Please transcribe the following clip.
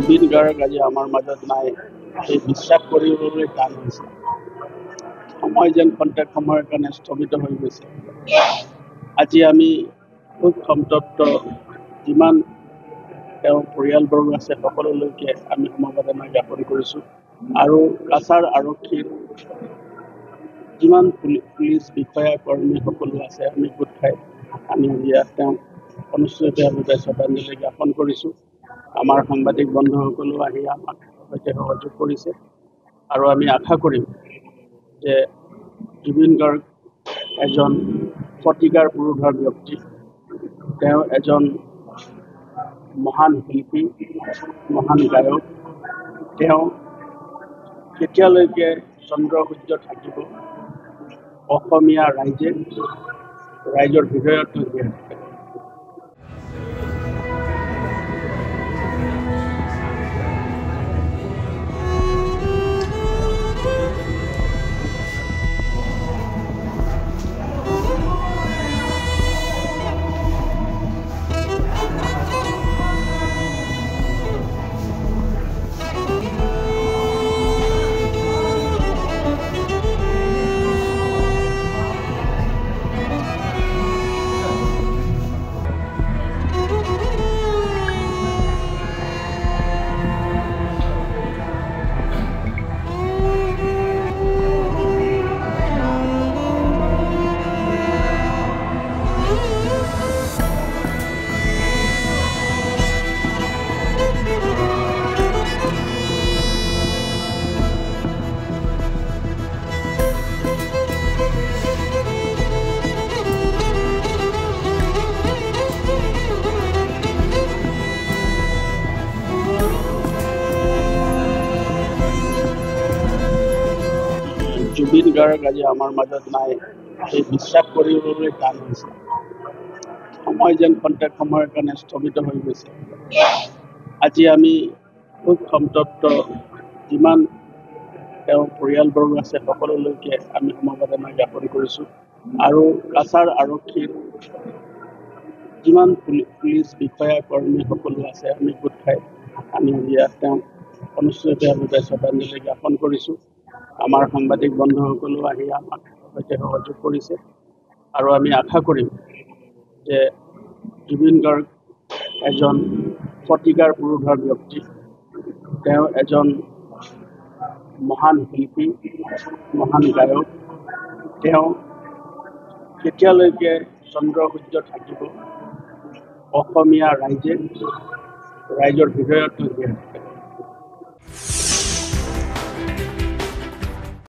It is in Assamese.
জুবিন গাৰ্গ আজি আমাৰ মাজত নাই, এই বিশ্বাস কৰিবলৈ টান হৈছে। সময় যেন খন্তেক সময়ৰ কাৰণে স্থগিত হৈ গৈছে। আজি আমি খুব সন্তপ্ত, যিমান তেওঁৰ পৰিয়ালবৰ্গ আছে সকলোলৈকে আমি সমবেদনা জ্ঞাপন কৰিছোঁ। আৰু কাছাৰ আৰক্ষীৰ যিমান পুলিচ বিষয়া কৰ্মী সকলো আছে, আমি গোট খাই আমি ইয়াত তেওঁক অনুষ্ঠিতভাৱে শ্ৰদ্ধাঞ্জলি জ্ঞাপন কৰিছোঁ। আমাৰ সাংবাদিক বন্ধুসকলেও আহি আমাক সৈতে সহযোগ কৰিছে আৰু আমি আশা কৰিম যে জুবিন গাৰ্গ এজন শতিকাৰ পুৰুষৰ ব্যক্তি। তেওঁ এজন মহান শিল্পী, মহান গায়ক। তেওঁ কেতিয়ালৈকে চন্দ্ৰ সূৰ্য থাকিব, অসমীয়া ৰাইজৰ হৃদয়ত জীয়াই থাকে। জুবিন গাৰ্গ আজি আমাৰ মাজত নাই, এই বিশ্বাস কৰিবলৈ টান হৈছে। সময় যেন খন্তেক সময়ৰ কাৰণে স্থগিত হৈ গৈছে। আজি আমি খুব সন্তপ্ত, যিমান তেওঁৰ পৰিয়ালবৰ্গ আছে সকলোলৈকে আমি সমবেদনা জ্ঞাপন কৰিছোঁ। আৰু কাছাৰ আৰক্ষীৰ যিমান পুলিচ বিষয়া কৰ্মী সকলো আছে, আমি গোট খাই আমি ইয়াত তেওঁক অনুষ্ঠিতভাৱে শ্ৰদ্ধাঞ্জলি জ্ঞাপন কৰিছোঁ। আমাৰ সাংবাদিক বন্ধুসকলেও আহি আমাক সৈতে সহযোগ কৰিছে আৰু আমি আশা কৰিম যে জুবিন গাৰ্গ এজন শতিকাৰ পুৰুষৰ ব্যক্তি। তেওঁ এজন মহান শিল্পী, মহান গায়ক। তেওঁ কেতিয়ালৈকে চন্দ্ৰ সূৰ্য থাকিব, অসমীয়া ৰাইজৰ হৃদয়ত জীয়াই থাকে।